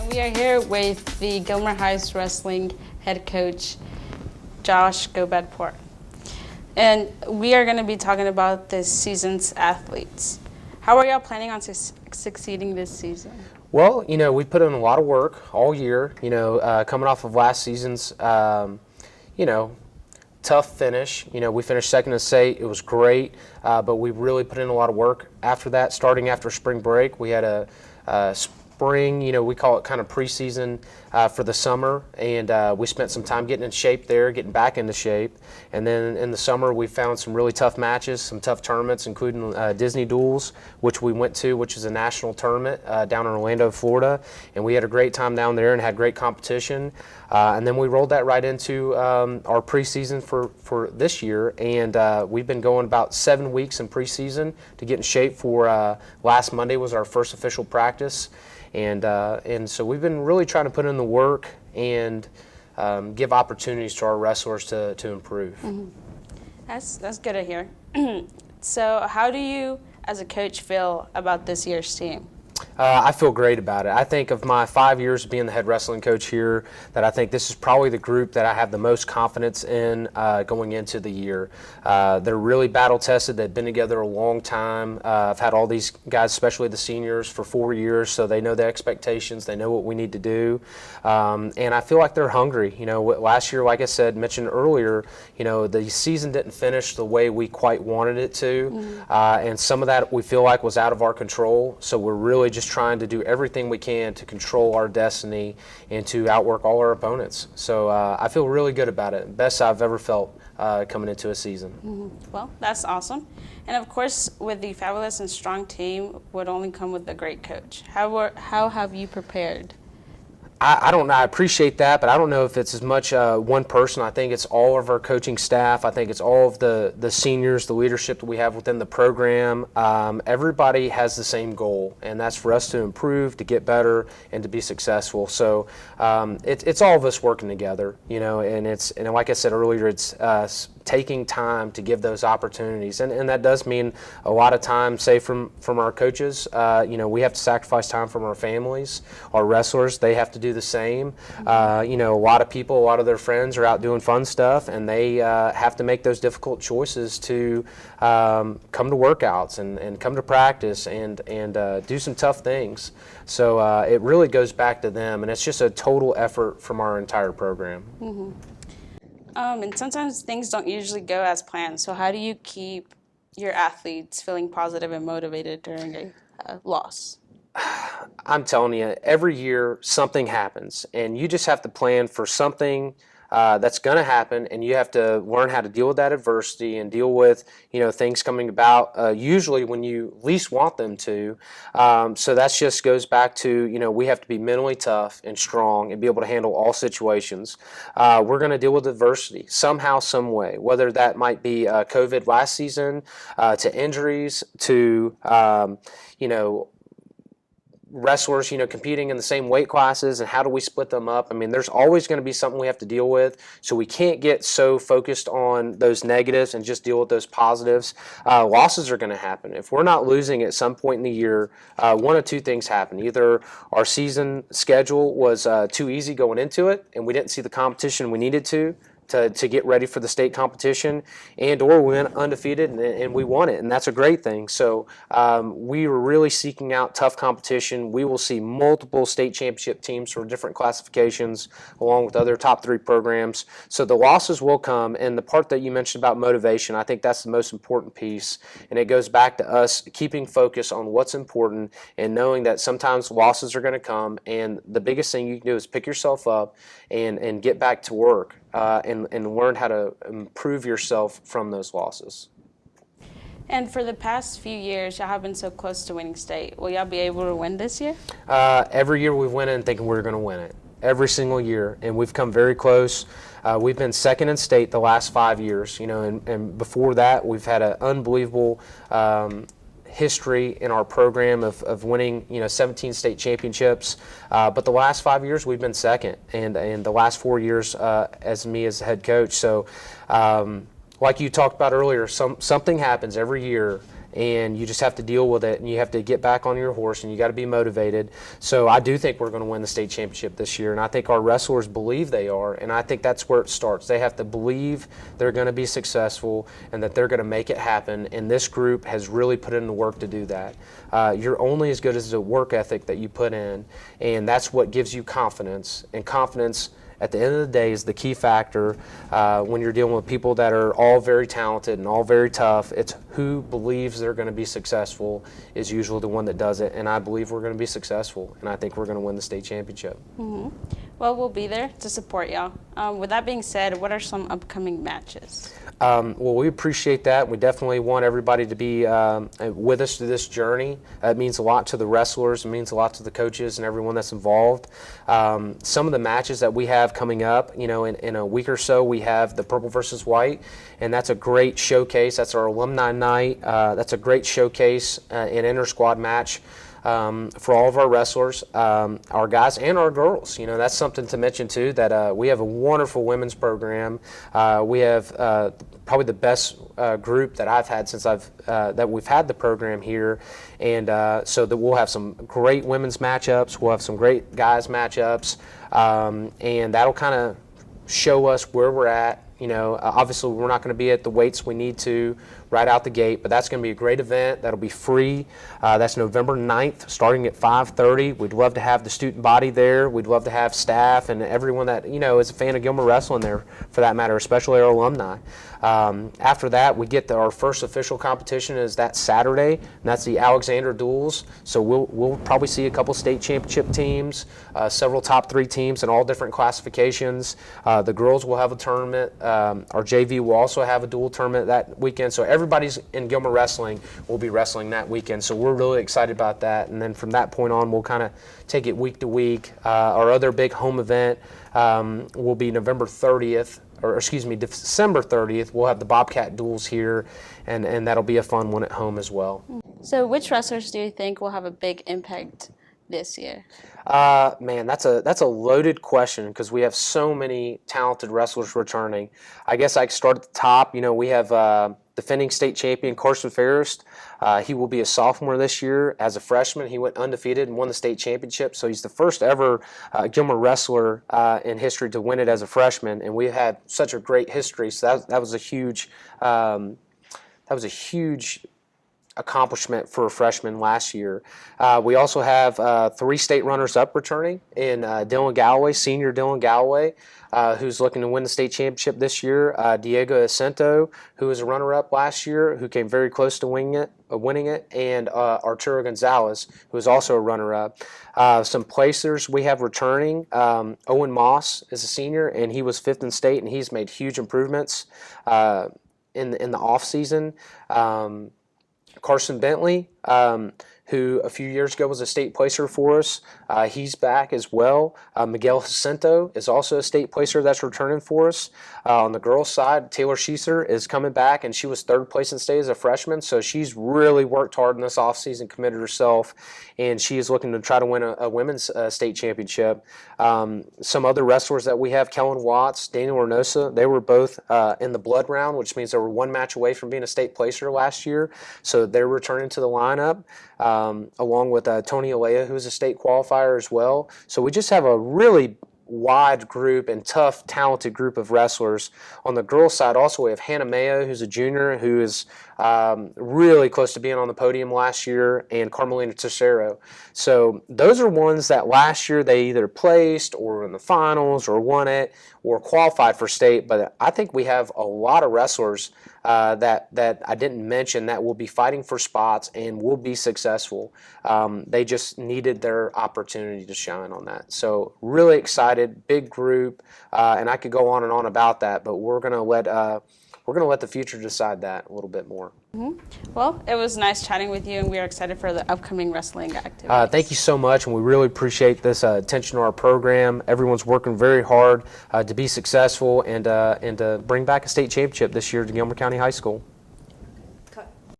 We are here with the Gilmer Wrestling head coach, Coach Ghobad. And we are going to be talking about this season's athletes. How are y'all planning on succeeding this season? Well, we put in a lot of work all year, coming off of last season's, tough finish. We finished second in state. It was great, but we really put in a lot of work after that. Starting after spring break, we had a spring, we call it kind of preseason for the summer, and we spent some time getting in shape there, getting back into shape. And then in the summer, we found some really tough matches, some tough tournaments, including Disney Duels, which we went to, which is a national tournament down in Orlando, Florida. And we had a great time down there and had great competition. And then we rolled that right into our preseason for this year. And we've been going about 7 weeks in preseason to get in shape for last Monday was our first official practice. And so we've been really trying to put in the work and give opportunities to our wrestlers to improve. Mm-hmm. That's good to hear. So how do you, as a coach, feel about this year's team? I feel great about it. I think of my 5 years of being the head wrestling coach here, that I think this is probably the group that I have the most confidence in going into the year. They're really battle tested. They've been together a long time. I've had all these guys, especially the seniors, for 4 years, so they know the expectations. They know what we need to do. And I feel like they're hungry. Last year, like I said, mentioned earlier, the season didn't finish the way we quite wanted it to. Mm-hmm. And some of that we feel like was out of our control. So we're really just trying to do everything we can to control our destiny and to outwork all our opponents. So I feel really good about it. Best I've ever felt coming into a season. Mm-hmm. Well, that's awesome. And of course, with the fabulous and strong team would only come with a great coach. How have you prepared? I don't know. I appreciate that, but I don't know if it's as much one person. I think it's all of our coaching staff. I think it's all of the seniors, the leadership that we have within the program. Everybody has the same goal, and that's for us to improve, to get better, and to be successful. So it's all of us working together, and like I said earlier, it's taking time to give those opportunities, and that does mean a lot of time, say from our coaches. We have to sacrifice time from our families. Our wrestlers, they have to do the same. A lot of people, a lot of their friends are out doing fun stuff, and they have to make those difficult choices to come to workouts and come to practice and do some tough things. So it really goes back to them, and it's just a total effort from our entire program. Mm-hmm. And sometimes things don't usually go as planned. So how do you keep your athletes feeling positive and motivated during a loss? I'm telling you, every year something happens, and you just have to plan for something that's going to happen, and you have to learn how to deal with that adversity and deal with things coming about usually when you least want them to. So that just goes back to we have to be mentally tough and strong and be able to handle all situations. We're going to deal with adversity somehow, some way, whether that might be COVID last season, to injuries, to wrestlers, competing in the same weight classes, and how do we split them up? I mean, there's always going to be something we have to deal with, so we can't get so focused on those negatives and just deal with those positives. Losses are going to happen. If we're not losing at some point in the year, one of two things happen. Either our season schedule was too easy going into it, and we didn't see the competition we needed to get ready for the state competition, or we went undefeated and we won it, and that's a great thing. So we were really seeking out tough competition. We will see multiple state championship teams for different classifications along with other top 3 programs. So the losses will come, and the part that you mentioned about motivation, I think that's the most important piece, and it goes back to us keeping focus on what's important and knowing that sometimes losses are going to come, and the biggest thing you can do is pick yourself up and get back to work. And learn how to improve yourself from those losses. And for the past few years, y'all have been so close to winning state. Will y'all be able to win this year? Every year we've went in thinking we're going to win it. Every single year, and we've come very close. We've been second in state the last 5 years, and before that we've had an unbelievable history in our program of winning 17 state championships, but the last 5 years we've been second, and the last 4 years as me as head coach. So like you talked about earlier, something happens every year, and you just have to deal with it, and you have to get back on your horse, and you got to be motivated. So I do think we're going to win the state championship this year, and I think our wrestlers believe they are, and I think that's where it starts. They have to believe they're going to be successful and that they're going to make it happen, and this group has really put in the work to do that. You're only as good as the work ethic that you put in, and that's what gives you confidence, and confidence at the end of the day is the key factor when you're dealing with people that are all very talented and all very tough. It's who believes they're going to be successful is usually the one that does it, and I believe we're going to be successful, and I think we're going to win the state championship. Mm-hmm. Well, we'll be there to support y'all. With that being said, what are some upcoming matches? Well, we appreciate that. We definitely want everybody to be with us through this journey. It means a lot to the wrestlers. It means a lot to the coaches and everyone that's involved. Some of the matches that we have coming up, in a week or so, we have the Purple versus White, and that's a great showcase. That's our alumni night. That's a great showcase, an inter-squad match. For all of our wrestlers, our guys and our girls. That's something to mention too, that we have a wonderful women's program. We have probably the best group that I've had since that we've had the program here, and so that we'll have some great women's matchups. We'll have some great guys matchups, and that'll kind of show us where we're at. Obviously we're not going to be at the weights we need to right out the gate, but that's going to be a great event. That'll be free. That's November 9th, starting at 5:30. We'd love to have the student body there. We'd love to have staff and everyone that, is a fan of Gilmer Wrestling there, for that matter, especially our alumni. After that, we get our first official competition is that Saturday, and that's the Alexander Duels. So we'll probably see a couple state championship teams, several top 3 teams in all different classifications. The girls will have a tournament. Our JV will also have a dual tournament that weekend. So everybody's in Gilmer Wrestling will be wrestling that weekend. So we're really excited about that. And then from that point on, we'll kind of take it week to week. Our other big home event will be December 30th. We'll have the Bobcat Duels here, and that'll be a fun one at home as well. So which wrestlers do you think will have a big impact this year? Man, that's a loaded question because we have so many talented wrestlers returning. I guess I could start at the top. We have defending state champion Carson Ferris. He will be a sophomore this year. As a freshman, he went undefeated and won the state championship. So he's the first ever Gilmer wrestler in history to win it as a freshman, and we've had such a great history. So that was a huge accomplishment for a freshman last year. We also have 3 state runners-up returning in Dylan Galloway, senior Dylan Galloway, who's looking to win the state championship this year. Diego Acento, who was a runner-up last year, who came very close to winning it, and Arturo Gonzalez, who is also a runner-up. Some placers we have returning. Owen Moss is a senior, and he was 5th in state, and he's made huge improvements in the off-season. Carson Bentley, who a few years ago was a state placer for us. He's back as well. Miguel Jacinto is also a state placer that's returning for us. On the girls' side, Taylor Schieser is coming back, and she was 3rd place in state as a freshman, so she's really worked hard in this offseason, committed herself, and she is looking to try to win a women's state championship. Some other wrestlers that we have, Kellen Watts, Daniel Reynosa, they were both in the blood round, which means they were 1 match away from being a state placer last year, so they're returning to the lineup. Along with Tony Alea, who's a state qualifier as well. So we just have a really wide group and tough, talented group of wrestlers. On the girls' side, also we have Hannah Mayo, who's a junior, who is really close to being on the podium last year, and Carmelina Tercero. So those are ones that last year they either placed or in the finals or won it or qualified for state. But I think we have a lot of wrestlers that I didn't mention that will be fighting for spots and will be successful. They just needed their opportunity to shine on that. So really excited, big group, and I could go on and on about that, but we're gonna let the future decide that a little bit more. Mm-hmm. Well, it was nice chatting with you, and we are excited for the upcoming wrestling activities. Thank you so much, and we really appreciate this attention to our program. Everyone's working very hard to be successful and to bring back a state championship this year to Gilmer County High School.